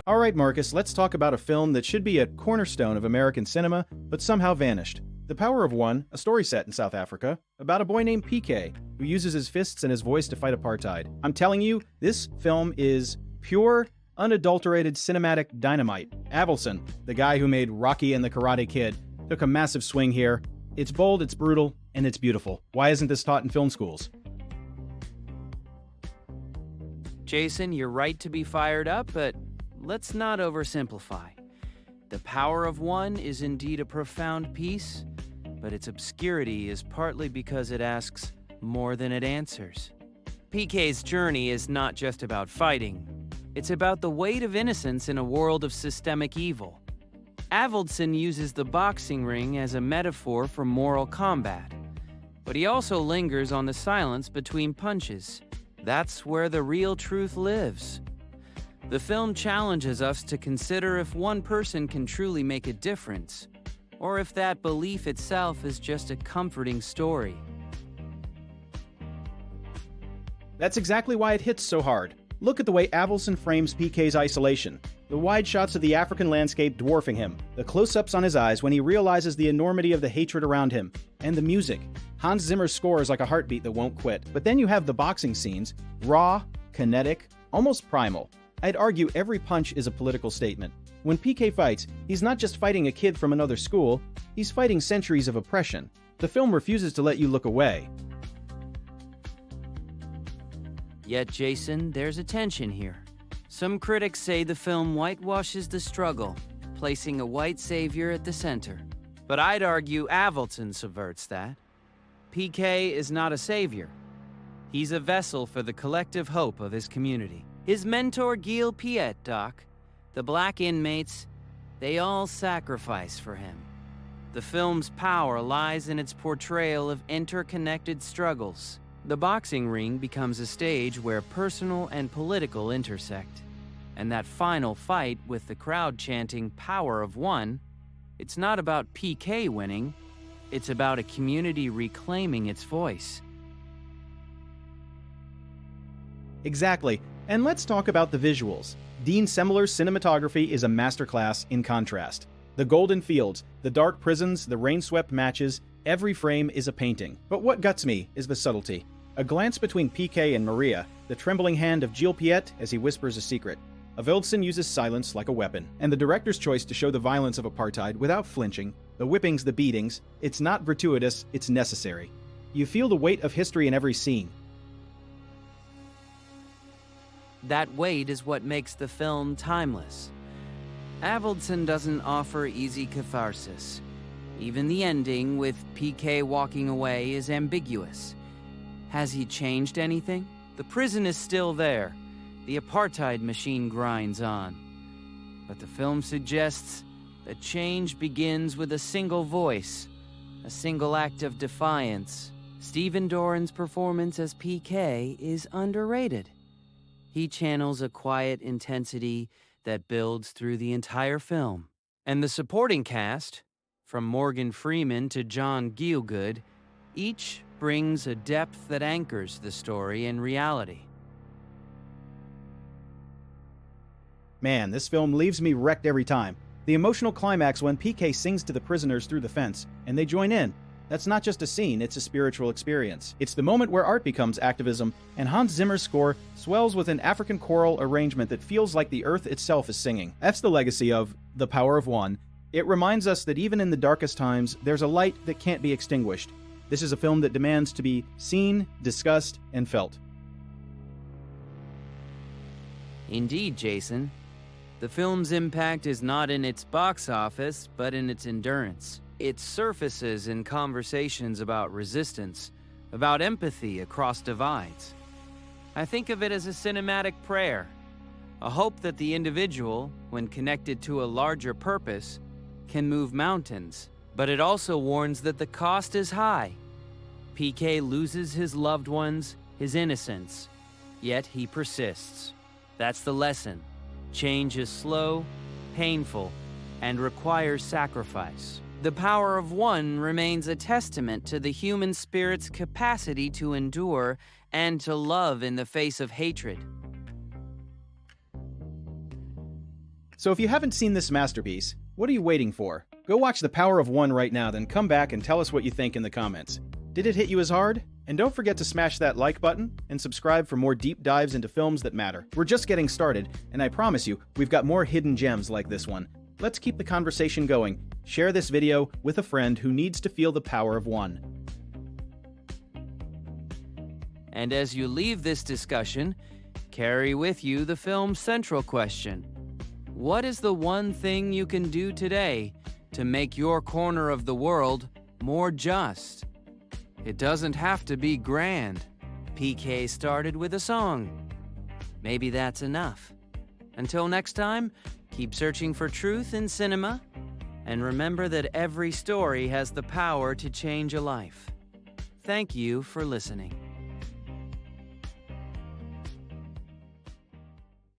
All right, Marcus, let's talk about a film that should be a cornerstone of American cinema, but somehow vanished. The Power of One, a story set in South Africa, about a boy named PK, who uses his fists and his voice to fight apartheid. I'm telling you, this film is pure, unadulterated cinematic dynamite. Avildsen, the guy who made Rocky and the Karate Kid, took a massive swing here. It's bold, it's brutal, and it's beautiful. Why isn't this taught in film schools? Jason, you're right to be fired up, but let's not oversimplify. The Power of One is indeed a profound piece, but its obscurity is partly because it asks more than it answers. PK's journey is not just about fighting. It's about the weight of innocence in a world of systemic evil. Avildsen uses the boxing ring as a metaphor for moral combat, but he also lingers on the silence between punches. That's where the real truth lives. The film challenges us to consider if one person can truly make a difference, or if that belief itself is just a comforting story. That's exactly why it hits so hard. Look at the way Avildsen frames PK's isolation. The wide shots of the African landscape dwarfing him, the close-ups on his eyes when he realizes the enormity of the hatred around him, and the music. Hans Zimmer's score is like a heartbeat that won't quit. But then you have the boxing scenes, raw, kinetic, almost primal. I'd argue every punch is a political statement. When PK fights, he's not just fighting a kid from another school, he's fighting centuries of oppression. The film refuses to let you look away. Yet, Jason, there's a tension here. Some critics say the film whitewashes the struggle, placing a white savior at the center. But I'd argue Avildsen subverts that. PK is not a savior. He's a vessel for the collective hope of his community. His mentor, Gil Piet, Doc, the black inmates, they all sacrifice for him. The film's power lies in its portrayal of interconnected struggles. The boxing ring becomes a stage where personal and political intersect. And that final fight with the crowd chanting "Power of One," it's not about PK winning, it's about a community reclaiming its voice. Exactly. And let's talk about the visuals. Dean Semler's cinematography is a masterclass in contrast. The golden fields, the dark prisons, the rain-swept matches, every frame is a painting. But what guts me is the subtlety. A glance between PK and Maria, the trembling hand of Gil Piet as he whispers a secret. Avildsen uses silence like a weapon, and the director's choice to show the violence of apartheid without flinching, the whippings, the beatings, it's not gratuitous, it's necessary. You feel the weight of history in every scene. That weight is what makes the film timeless. Avildsen doesn't offer easy catharsis. Even the ending, with PK walking away, is ambiguous. Has he changed anything? The prison is still there. The apartheid machine grinds on. But the film suggests that change begins with a single voice, a single act of defiance. Stephen Doran's performance as PK is underrated. He channels a quiet intensity that builds through the entire film. And the supporting cast, from Morgan Freeman to John Gielgud, each brings a depth that anchors the story in reality. Man, this film leaves me wrecked every time. The emotional climax when PK sings to the prisoners through the fence, and they join in. That's not just a scene, it's a spiritual experience. It's the moment where art becomes activism, and Hans Zimmer's score swells with an African choral arrangement that feels like the earth itself is singing. That's the legacy of The Power of One. It reminds us that even in the darkest times, there's a light that can't be extinguished. This is a film that demands to be seen, discussed, and felt. Indeed, Jason. The film's impact is not in its box office, but in its endurance. It surfaces in conversations about resistance, about empathy across divides. I think of it as a cinematic prayer, a hope that the individual, when connected to a larger purpose, can move mountains. But it also warns that the cost is high. PK loses his loved ones, his innocence, yet he persists. That's the lesson. Change is slow, painful, and requires sacrifice. The Power of One remains a testament to the human spirit's capacity to endure and to love in the face of hatred. So if you haven't seen this masterpiece, what are you waiting for? Go watch The Power of One right now, then come back and tell us what you think in the comments. Did it hit you as hard? And don't forget to smash that like button and subscribe for more deep dives into films that matter. We're just getting started, and I promise you, we've got more hidden gems like this one. Let's keep the conversation going. Share this video with a friend who needs to feel the power of one. And as you leave this discussion, carry with you the film's central question. What is the one thing you can do today to make your corner of the world more just? It doesn't have to be grand. PK started with a song. Maybe that's enough. Until next time, keep searching for truth in cinema, and remember that every story has the power to change a life. Thank you for listening.